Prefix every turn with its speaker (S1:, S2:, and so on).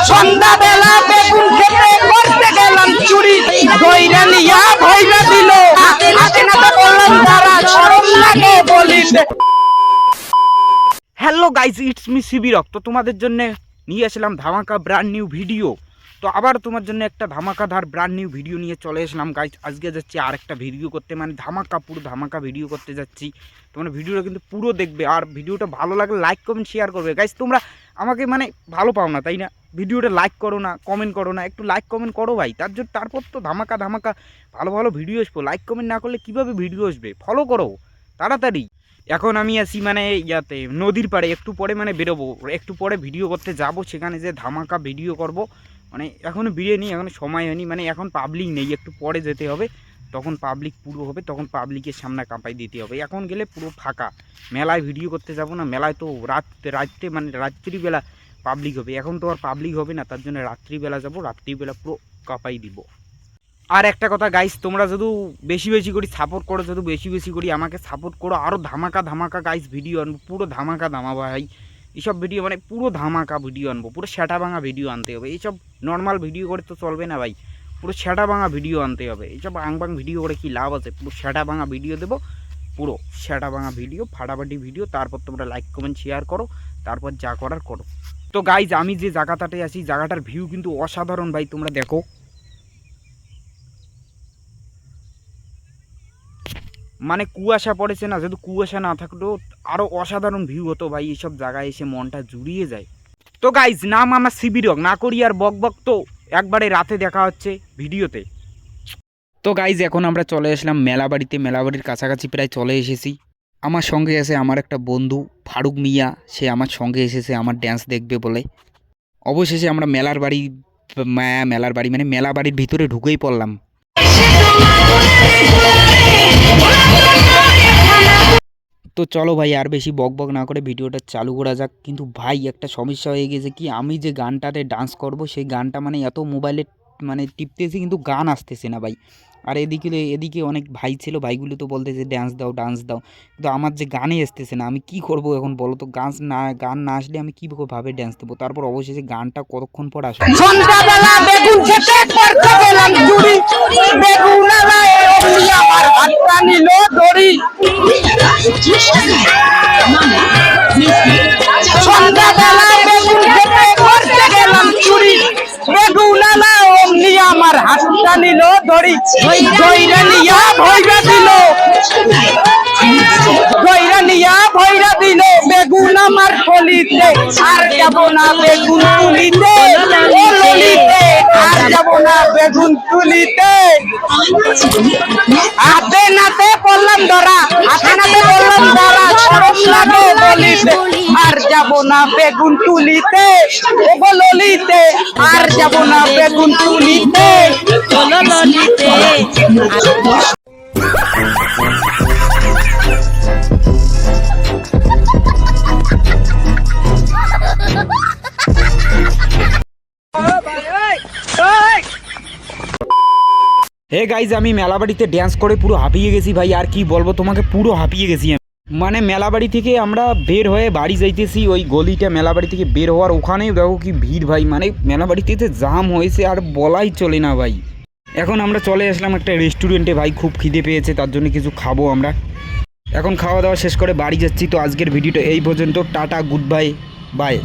S1: সন্ধ্যাবেলা বেগুন খেতে করতে গেলাম চুরি, দইরা নিয়া ভইরা দিল, হাতে নাতে বললাম তারা শরম লাগে বলিতে। Hello guys, it's me Shibirak. তো তোমাদের জন্য নিয়ে আসলাম ধামাকা ব্র্যান্ড নিউ ভিডিও। তো আবার তোমার জন্য একটা ধামাকাধার ব্র্যান্ড নিউ ভিডিও নিয়ে চলে আসলাম গাইস। আজকে যাচ্ছি আর একটা ভিডিও করতে, মানে পুরো ধামাকা ভিডিও করতে যাচ্ছি। তোমরা ভিডিওটা কিন্তু পুরো দেখবে, আর ভিডিওটা ভালো লাগলে লাইক কমেন্ট শেয়ার করবে গাইস। তোমরা আমাকে মানে ভালো পাও না তাই না? ভিডিওটা লাইক করো না, কমেন্ট করো না, একটু লাইক কমেন্ট করো ভাই। তারপর তো ধামাকা ভালো ভালো ভিডিও আসবো। লাইক কমেন্ট না করলে কীভাবে ভিডিও আসবে? ফলো করো তাড়াতাড়ি। এখন আমি আছি মানে ইয়াতে নদীর পাড়ে, একটু পরে মানে বেরোবো, একটু পরে ভিডিও করতে যাব, সেখানে যে ধামাকা ভিডিও করব। মানে এখনও বেরিয়ে নিই, এখনও সময় হয়নি, মানে এখন পাবলিক নেই, একটু পরে যেতে হবে, তখন পাবলিক পুরো হবে, তখন পাবলিকের সামনে কাঁপাই দিতে হবে। এখন গেলে পুরো ফাঁকা। মেলায় ভিডিও করতে যাব না, মেলায় তো রাত্রে মানে রাত্রিবেলা পাবলিক হবে। এখন তো আর পাবলিক হবে না, তার জন্য রাত্রিবেলা যাব, রাত্রিবেলা পুরো কাঁপাই দিব। আর একটা কথা গাইস, তোমরা যদি বেশি বেশি করে সাপোর্ট করো, যদি বেশি বেশি করে আমাকে সাপোর্ট করো, আরও ধামাকা গাইস ভিডিও আনবো, পুরো ধামাকা ভাই। এইসব ভিডিও মানে পুরো ধামাকা ভিডিও আনবো, পুরো সেটা ভাঙা ভিডিও আনতে হবে। এইসব নর্মাল ভিডিও করে তো চলবে না ভাই, পুরো সেটা ভাঙা ভিডিও আনতে হবে। এইসব আংবাং ভিডিও করে কি লাভ আছে? পুরো সেটা ভাঙা ভিডিও দেবো, পুরো সেটা ভাঙা ভিডিও, ফাটাফাটি ভিডিও। তারপর তোমরা লাইক কমেন্ট শেয়ার করো, তারপর যা করার করো। তো গাইজ, আমি যে জায়গাটাতে আছি, জায়গাটার ভিউ কিন্তু অসাধারণ ভাই, তোমরা দেখো। মানে কুয়াশা পড়েছে না, যদি কুয়াশা না থাকলেও আরও অসাধারণ ভিউ হতো ভাই। এইসব জায়গায় এসে মনটা জুড়িয়ে যায়। তো গাইজ, নাম আমার শিবিরক, না করি আর বক। তো একবারে রাতে দেখা হচ্ছে ভিডিওতে। তো গাইজ, এখন আমরা চলে আসলাম মেলাবাড়িতে, মেলাবাড়ির কাছাকাছি প্রায় চলে এসেছি। আমার সঙ্গে আছে আমার একটা বন্ধু ফারুক মিয়া, সে আমার সঙ্গে এসেছে আমার ড্যান্স দেখবে বলে। অবশেষে আমরা মেলার বাড়ি মানে মেলাবাড়ির ভিতরে ঢুকেই পড়লাম। তো চলো ভাই, আর বেশি বক না করে ভিডিওটা চালু করা যাক। কিন্তু ভাই একটা সমস্যা হয়ে গেছে কি, আমি যে গানটাতে ডান্স করব সেই গানটা মানে এত মোবাইলে মানে টিপতেছি, কিন্তু গান আসতেছে না ভাই। আর এদিকে অনেক ভাই ছিল, ভাইগুলো তো বলতেছে ডান্স দাও। কিন্তু আমার যে গানে আসতেছে না, আমি কি করব এখন বলো তো? গান না আসলে আমি কীভাবে ডান্স দেবো? তারপর অবশেষে গানটা কতক্ষণ পর আসবে। সন্ধ্যাবেলা বেগুন খেতে করতে গেলাম চুরি, বেগুন আলায় অমনি আমার হাতটা নিল ধরি। সন্ধ্যাবেলা বেগুন খেতে করতে গেলাম চুরি, বেগুন আলায় অমনি আমার হাতটা নিল ধরি। দইরা নিয়া ভইরা দিল, বেগুন আমার কলিতে, আর যাব না বেগুন তুলিতে, ও ললিতে, আর যাব না বেগুন তুলিতে। হাতে নাতে বললাম ধরা, শরম লাগে বলিতে, আর যাব না বেগুন তুলিতে, ও ললিতে, আর যাব না বেগুন তুলিতে, ও ললিতে। হে গাইজ, আমি মেলাবাড়িতে ড্যান্স করে পুরো হাঁপিয়ে গেছি ভাই। আর কি বলবো তোমাকে, পুরো হাঁপিয়ে গেছি আমি। মানে মেলাবাড়ি থেকে আমরা বের হয়ে বাড়ি যাইতেছি, ওই গলিটা মেলাবাড়ি থেকে বের হওয়ার ওখানেই দেখো কি ভিড় ভাই। মানে মেলাবাড়িতে জাম হয়েছে, আর বলাই চলে না ভাই। এখন আমরা চলে আসলাম একটা রেস্টুরেন্টে ভাই, খুব খিদে পেয়েছে, তার জন্য কিছু খাবো আমরা। এখন খাওয়া দাওয়া শেষ করে বাড়ি যাচ্ছি। তো আজকের ভিডিওটা এই পর্যন্ত, টাটা, গুড বাই।